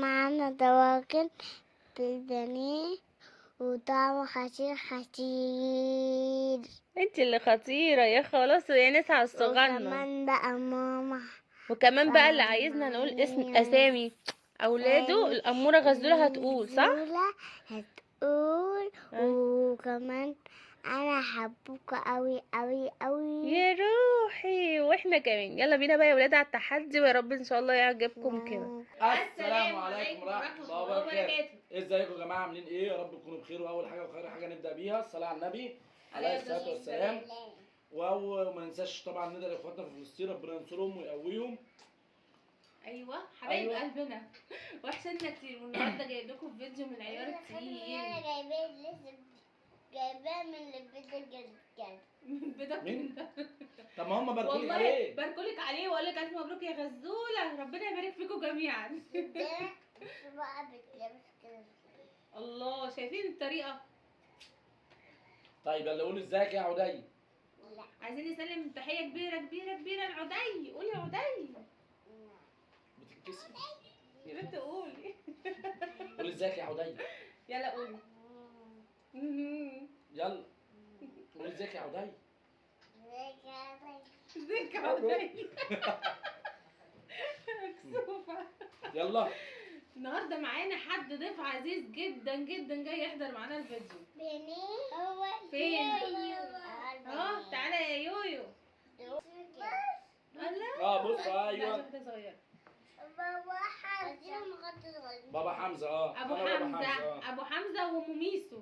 معانا دواجن بالبانيه وطعمه خطير خطير. انت اللي خطيرة يا خلاص يا ناس على الصغنن. وكمان بقى ماما وكمان بقى اللي عايزنا نقول اسامي اولاده. الامورة غزولة هتقول صح؟ غزولة هتقول. وكمان انا حبوكوا قوي قوي قوي يا روحي واحنا كمان. يلا بينا بقى يا ولاد على التحدي ويا رب ان شاء الله يعجبكم كده. السلام عليكم ورحمة الله وبركاته. ازيكم يا جماعة عاملين ايه؟ يا رب تكونوا بخير. واول حاجة وخير حاجة نبدأ بيها الصلاة على النبي عليه الصلاة والسلام. وما ننساش طبعا ندعي لاخواتنا في فلسطين ربنا ينصرهم ويقويهم. ايوه حبايب قلبنا وحشنا كتير. والنهارده جايب لكم فيديو من العيار التقيل. جايباه من البيت الجد. من بيتك مين؟ انت. طب ما هم باركولك والله عليه. باركولك عليه واقول لك الف مبروك يا غزوله. ربنا يبارك فيكم جميعا. ده بقى بتلبس كده. الله شايفين الطريقه. طيب يلا قول ازيك يا عدي. لا عايزين نسلم تحيه كبيره كبيره كبيره لعدي. قولي يا عدي. بتتكسف. يا بنت قولي. قول ازيك يا عدي. يلا قولي. يلا قول ازيك يا عدي. ازيك يا عدي. مكسوفه. يلا النهارده معانا حد ضيف عزيز جدا جدا جاي يحضر معانا الفيديو. بني هو فين؟ اه تعالى يا يويو. الله بص لا ايوه واحده صغيره. بابا حمزة ابو أنا بابا حمزه ابو حمزه وام ميسو.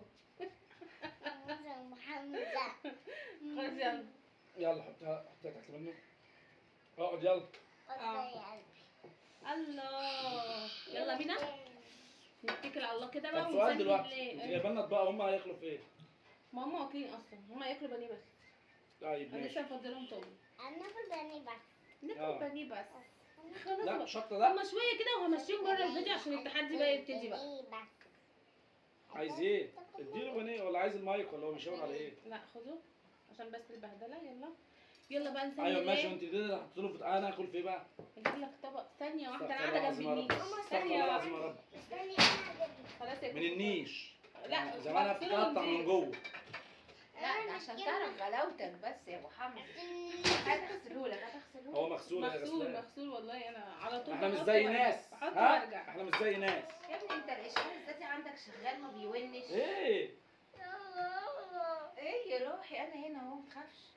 خلاص يلا. يلا حطها تحت منه. اقعد يلا. الله يلا بينا نتكل على الله كده بقى طب سؤال ونسلم دلوقتي انت بالله. جايبه لنا اطباق هم هياكلوا في ايه؟ ما هم واكلين اصلا. هم هياكلوا بانيه بس. طيب انا ماشي. لسه مفضلهم طول. انا بالبني بس. ناكل بانيه بس. لا خلاص مش شطه ده. هما شويه كده وهمشيهم بره الفيديو عشان التحدي بقى يبتدي بقى. عايز ايه؟ اديله بانيه ولا عايز المايك ولا هو بيشاور على ايه؟ لا خدوا عشان بس البهدله. يلا يلا بقى نسلم. ايوه ماشي. وانت كده هتحط له في انا اكل في ايه بقى؟ اجيب لك طبق ثانيه واحده. انا استغفر قاعده الله جنب العظيم يا رب. النيش. استغفر ثانيه الله العظيم يا واحده. رب. خلاص يا من النيش. لا زمانها بتتقطع من جوه. لا ده عشان تعرف غلاوتك بس يا ابو حمد. هتغسلهولك هو مغسول يا مغسول غسلان. مغسول والله. انا على طول احنا مش بحط زي وارجع. ناس. بحط ها؟ وارجع. احنا مش زي ناس. يا ابني انت الاشعار الذاتي عندك شغال ما بيونش. ايه؟ ايه يا روحي انا هنا اهو متخافش.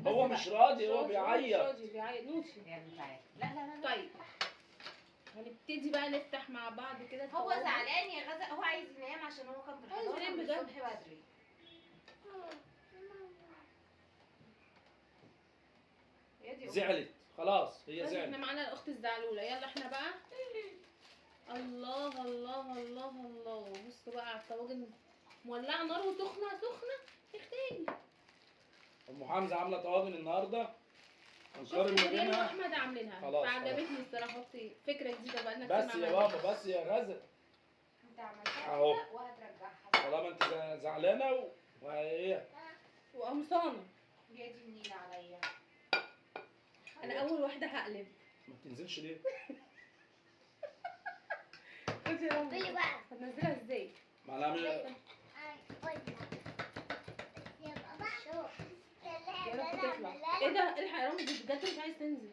هو مش راضي هو مش بيعيط. راضي بيعيط نوتي. يعني تعالى. لا طيب هنبتدي بقى نفتح مع بعض كده. هو زعلان يا غزة. هو عايز ينام عشان هو كان في عايز الحضانة ينام من بجد. الصبح بدري. يا دي زعلت خلاص هي بس احنا زعلت. معانا الاخت الزعلوله. يلا احنا بقى. الله الله الله الله. بصوا بقى على الطواجن مولعه نار وسخنه سخنه. اختي ام حمزه عامله طواجن النهارده. هنقارن شفت ما مريم بينها. واحمد عاملينها خلاص، فعجبتني الصراحه. اختي فكره جديده بقى انك بس يا بابا بس يا غزل. انت عملتها اهو. كده وهترجعها. طالما انت زعلانه وايه؟ وقمصانه. يا دي النيل عليا. انا اول واحده هقلب. ما بتنزلش ليه؟ خدي يا رامي. قولي بقى. هتنزلها ازاي؟ ما انا عامل يا رب تطلع. ايه ده؟ الحق يا رامي دي بجد مش عايز تنزل.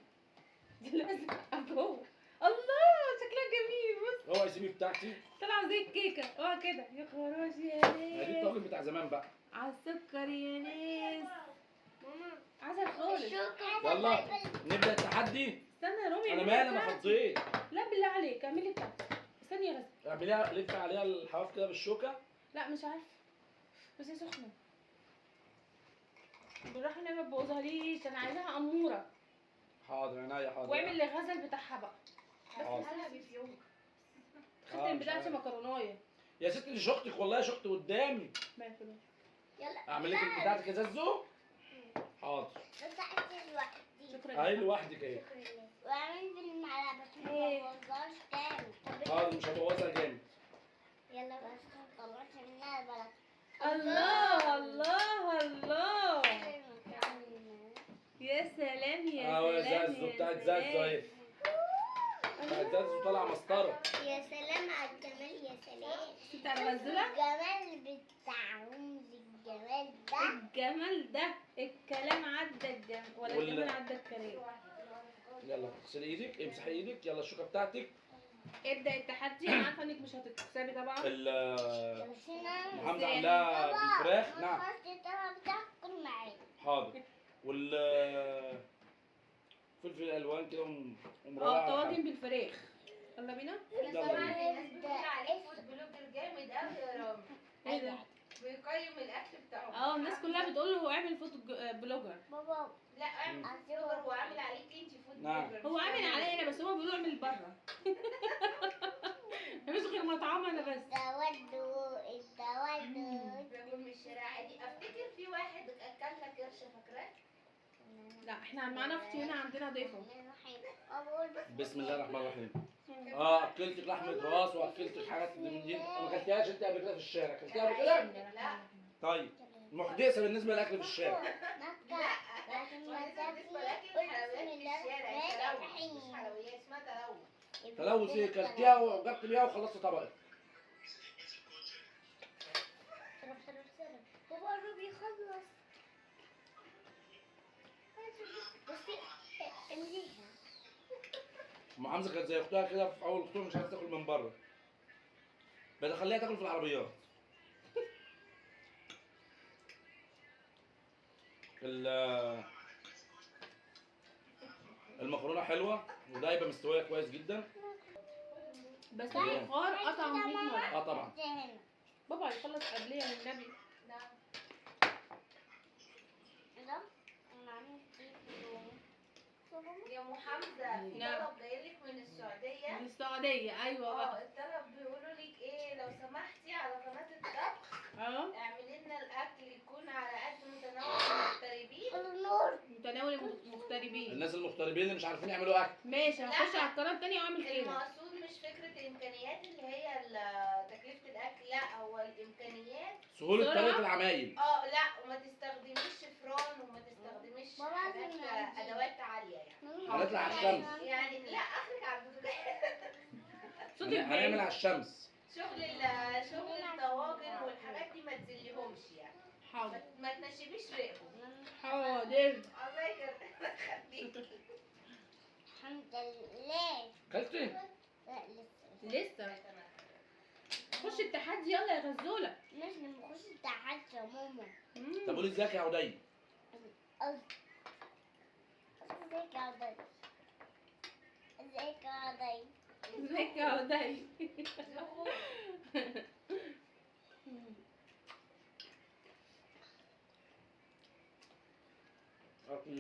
دي لازقه جوه. الله شكلها جميل. بص هو يسيبي بتاعتي. طالعه زي الكيكه. اوعى كده يا خراشي يا ما دي ناس. الطاجن بتاع زمان بقى. على السكر يا ناس. عسل خالص. يلا نبدا التحدي. استنى يا رامي. انا اعملي مالي انا بتاعتي. فضيت. لا بالله عليك اعملي بتاعتي. استني يا غزل. اعمليها لف عليها الحواف كده بالشوكه. لا مش عارفه بس هي سخنه. بالراحه ما تبوظهاليش. انا عايزاها اموره. حاضر عينيا حاضر. واعمل لغزل بتاعها بقى. حاضر. هلا بفيوم. خدت مش بتاعتي عارف. مكرونايه. يا ستي دي شختك والله شخت قدامي. ما ياكلوش. يلا اعمل لك بتاعتك يا زازو. حاضر. بتاعتي لوحدي. شكرا اهي لك. لوحدك اهي. واعمل بالمعلقه بس ما تبوظهاش تاني. حاضر مش هبوظها جامد. يلا بس طلعت منها البلد. الله الله الله. يا سلام يا اهو يا سلام زازو يا بتاعت سلام. زازو اهي. زازو طالع مسطره. يا سلام على الجمال، يا سلام. بتاع الغزاله. الجمال بتاع رمز الجمال ده. الجمال ده الكلام عدى الجمال ولا الجمال عدى الكلام. يلا اغسلي ايدك، امسحي ايدك، يلا الشوكه بتاعتك. ابدا التحدي. انا عارفه انك مش هتكسبي طبعا. محمد عاملاها بالفراخ. نعم بتاكل معايا. حاضر. فلفل الالوان كده ومروقه. طواجن بالفراخ. يلا بينا. يلا بينا. الناس بتقول عليه فود بلوجر جامد قوي يا رامي. ايه ده؟ بيقيم الاكل بتاعه. الناس كلها بتقول له هو عامل فود بلوجر. بابا لا اعمل فود بلوجر، هو عامل عليك انت فود نعم. بلوجر. هو عامل عليا انا بس هو بيقولوا اعمل بره. مفيش غير مطعم انا بس. الدودو بياكل من الشارع عادي. افتكر في واحد اكل لك قرش، فاكراه؟ لا احنا معانا اختي هنا عندنا ضيفه. بسم الله الرحمن الرحيم. اكلتك لحمه راس واكلتك حاجات من دي. ما اكلتهاش انت قبل كده في الشارع؟ اكلتيها قبل كده؟ لا. طيب محدثه بالنسبه للاكل في الشارع. لكن ما تاكلي بسم الله الرحمن الرحيم. حلويات اسمها تلوث. تلوث ايه؟ كلتيها وجبت بيها وخلصت طبقك. بابا الروبي يخلص. بصي امليها. ام حمزه كانت زي اختها كده في اول خطوه، مش عايزه تاكل من بره. بخليها تاكل في العربيات. المكرونه حلوه ودايبه مستويه كويس جدا. بس البخار قطع 100 مره. طبعا. بابا هيخلص قبليه والنبي. يا ام حمزه في نعم. طلب جايلك من السعوديه. من السعوديه ايوه بقى. الطلب بيقولوا لك ايه لو سمحتي على قناه الطبخ اعملي لنا الاكل يكون على قد متناول المغتربين. متناول المغتربين. الناس المغتربين اللي مش عارفين يعملوا اكل. ماشي هخش على القناه الثانيه واعمل كده. المقصود مش فكره الامكانيات اللي هي تكلفه الاكل، لا هو الامكانيات سهوله طريقه العمايل. لا وما تستخدميش فران وما تستخدميش حاجات ادوات عاليه يعني. هنطلع على الشمس. يعني لا اخرك على البوتاجاز. هنعمل على الشمس. شغل الطواجن والحاجات دي ما تزليهمش يعني. حاضر. ما تنشفيش ريقهم. حاضر. الله يخليك. الحمد لله. كلتي؟ لا لسه. خش التحدي يلا يا غزوله. مش نخش التحدي يا ماما. طب قولي ازيك يا عدي. ازيك يا عدي. ازيك يا عدي. ازيك يا عدي. اكل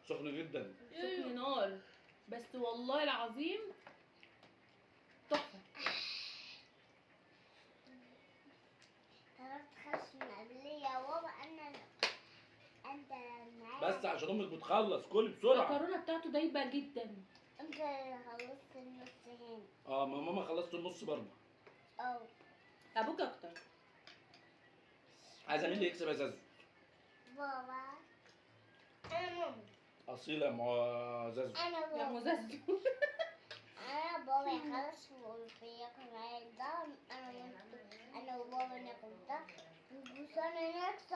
سخن جدا. سخن نار بس والله العظيم تحفه. تخش مقلية يا بابا. انت معايا. بس عشان امك بتخلص كل بسرعه. المكرونه بتاعته دايبه جدا. انت خلصت النص هنا. ما ماما خلصت النص برضه. ابوك اكتر. عايزه مين اللي يكسب يا زازو؟ بابا. انا ماما. اصيله يا زازو. انا يا بابا. مزازو. انا بابا يخلص وياكل معايا ده. انا وبابا ناكل ده. بس انا نكسب.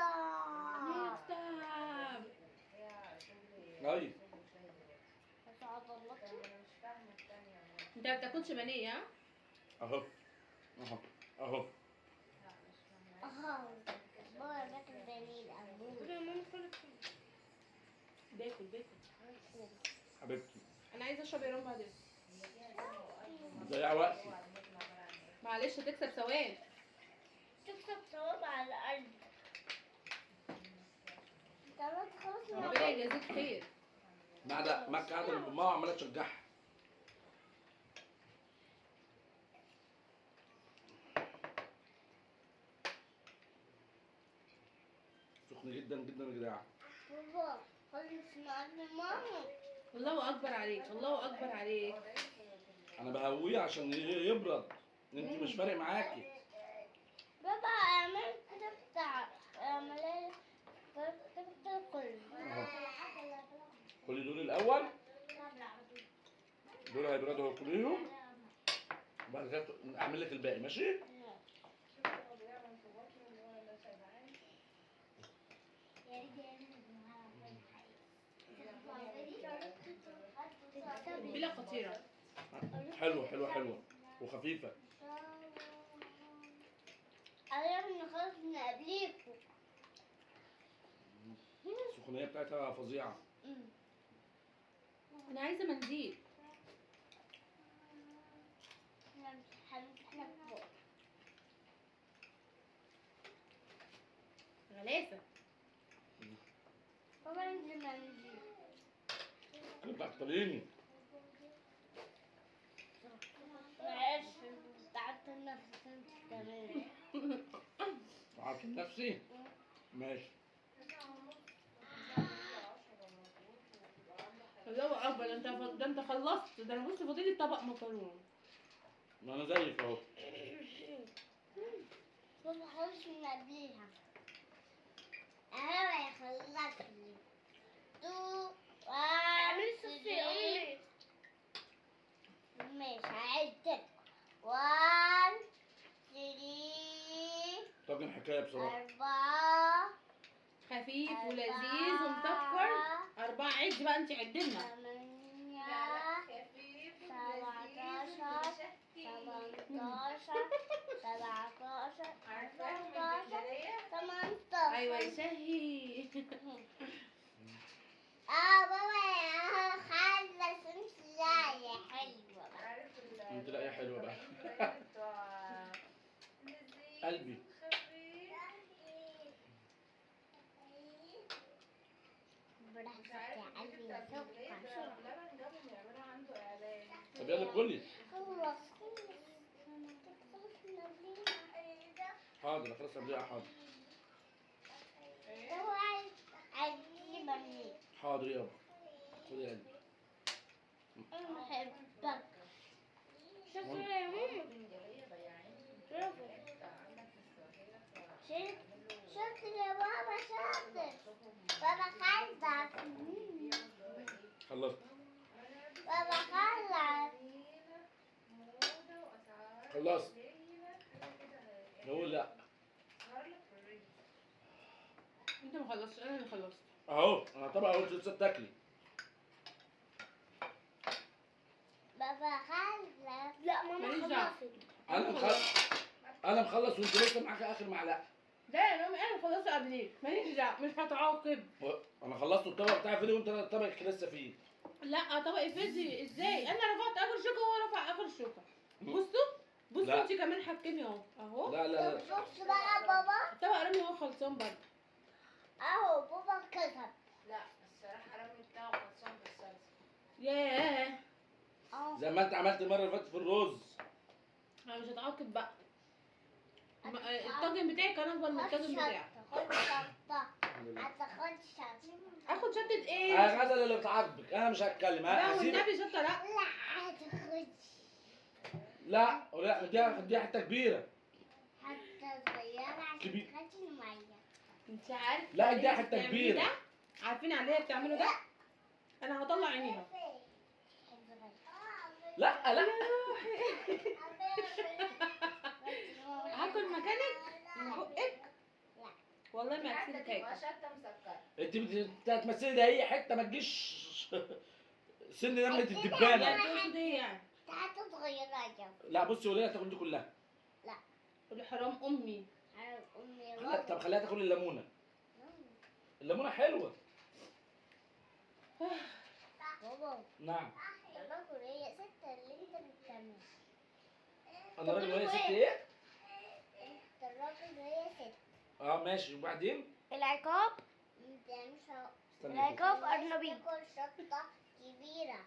ايوه. بس عضلاتي. انت ما بتاكلش بانيه ها؟ اهو اهو اهو. بابا باكل بانيه الأول. باكل. حبيبتي انا عايزه اشرب يا رب بعدين. بتضيع وقتي. معلش هتكسب ثواب. تكسب ثواب على الأرض. انت خلاص. ربنا يجازيك خير. قاعده ماما عماله تشجعها. سخن جدا جدا يا جدعان. بابا خلص مع ماما. الله اكبر عليك. الله اكبر عليك. انا بهويه عشان يبرد. انت مش فارق معاكي. بابا عملت تفتح عملية تاكل. كل دول الاول دول هيبردوا كلهم وبعد كده اعمل لك الباقي ماشي. بلا خطيره. حلوه حلوه حلوه وخفيفه. أنا خلاص من قبليكم. السخونيه بتاعتها فظيعه. انا عايزه منديل. غلاسه. بابا انزل منزل. انا بتعطليني. معلش تعبت نفسك انت كمان. عارف نفسي ماشي. الله اكبر، ده انت خلصت. ده انا بص فاضل لي طبق مكرونه. ما انا زيك اهو. بابا خلص من قبليها. انا خلصني. 2 1 3 ماشي هعدلك. 1 3 طاجن حكايه بصراحه. 4 خفيف ولذيذ ومسكر. 4 عد بقى انت عدلنا. 8 خفيف 17 17 عارفاهم 18 الجنجرية؟ 18. ايوه يا شهي. بابا خلص انت. لا يا حلوة. عارف انت لا يا حلوه بقى. لذيذ قلبي. خفيف. براحتك مش عارف يا قلبي الجديد يا بتاع الجمهورية ده سكر. بلبن جابهم يعملوا عنده إعلان. طب يلا كلي. خلص. حاضر خلاص قبليها حاضر. هو عايز يجيبني. حاضر يابا خدي يا قلبي. انا بحبك. شكرا يا ماما. شكرا يا بابا شاطر. بابا خلص. خلصت. بابا خلص. خلصت. نقول لا. انت ما خلصتش، انا اللي خلصت. اهو انا طبعا قلت لسه بتاكلي. بابا خلص. لا ماما ماليش دعوة. خلصت. انا مخلص وانت لسه معاك اخر معلقه. ده يا امي انا مخلصه قبليك، ماليش دعوه، مش هتعاقب. انا خلصت الطبق بتاعي فيه وانت طبقك لسه فيه. لا طبقي فيزي ازاي؟ انا رفعت اخر شوكه وهو رفع اخر شوكه. بصوا بصوا لا. انت كمان حكمي اهو اهو. لا لا لا. بص بقى بابا. الطبق رامي هو خلصان برضه. اهو بابا كتب. لا الصراحة رامي بتاعه خلصان بالصلصة. ياه. اهو. زي ما انت عملت المره اللي فاتت في الرز. انا مش هتعاقب بقى. الطاجن بتاعي كان اكبر من الطاجن بتاعك. خد شطة. هتاخد شطة. اخد شطه ايه؟ يا غزل اللي بتعاقبك انا مش هتكلم. لا هسيبك. والنبي شطه لا. لا هتاخد. لا دي حته كبيره. حتى صغيرة عشان كبير. تاخد المية. انت عارف لا، عليه دي حتة بتعمليه كبيرة. ده؟ عارفين عليها بتعملوا ده؟ انا هطلع عينيها. لا لا. هاكل مكانك من بقك. والله ما حتى هكسبك تبقى هيك. شطة مسكرة. انت هتمثلي ده اي حته ما تجيش سن نمله يعني الدبانه. تقصد ايه يعني؟ حتى صغيرة يا لا بصي وليه تاكل دي كلها. قولي حرام امي. أنا أمي طب خليها تاكل الليمونه. الليمونه حلوه. بابا نعم. الراجل هي ستة اللي انت بتعملها. انا راجل وهي ست ايه؟ انت الراجل وهي ست. ماشي وبعدين. العقاب انت مش استني كده. العقاب أرنبي. تاكل شطة كبيرة.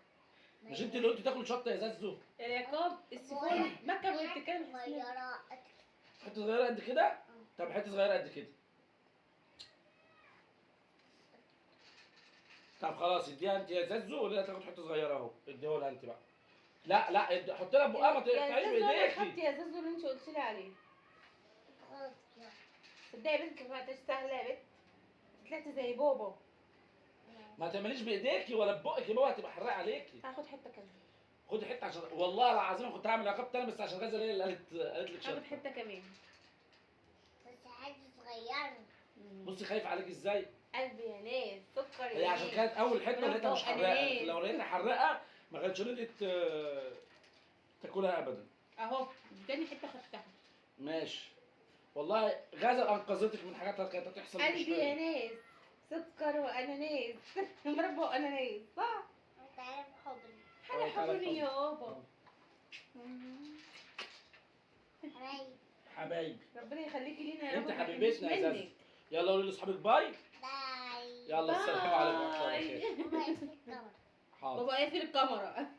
مش انت اللي قلت تاكل شطه يا زازو؟ العقاب السفون مكه وهي بتتكلم حسنية. صغيرة. حته صغيره قد كده؟ طب حته صغيره قد كده. طب خلاص اديها انت يا زازو ولا تاخد حته صغيره اهو. اديها لها انت بقى. لا حط لها بقها ما تقطعيش يا زازو انا بايديكي. خدت يا زازو اللي انت قلت لي عليه. خلاص كده. صدقي يا بنت ما تستاهلي يا بنت. طلعتي زي بابا. ما تعمليش بايديكي ولا ببقك يا بابا هتبقى حراق عليكي. هاخد حته كمان. خدي حته عشان والله العظيم كنت هعمل عقاب تاني بس عشان غزل هي اللي قالت لك هاخد شطه. حته كمان. بس حاجة صغيرة. بصي خايف عليك ازاي. قلبي يا ناس، سكر هي يا عشان ناس. كانت اول حته لقيتها مش حراقه، أناناس. لو لقيتها حراقه ما كانتش رضيت تاكلها ابدا. اهو تاني حته خدتها. ماشي والله غزل انقذتك من حاجات كانت هتحصل. قلبي يا ناس، سكر واناناس. مربى واناناس، صح؟ انت عارف حضني. حاجه حضني يا بابا. حبايبي. حبايبي ربنا يخليكي لينا يا انت رب. ما حبيبتنا يا نحرمش زازا. منك. يلا قولي لاصحابك باي. باي. يلا السلام عليكم ورحمه الله باي. وبركاته. باي. حاضر. بابا قافل الكاميرا.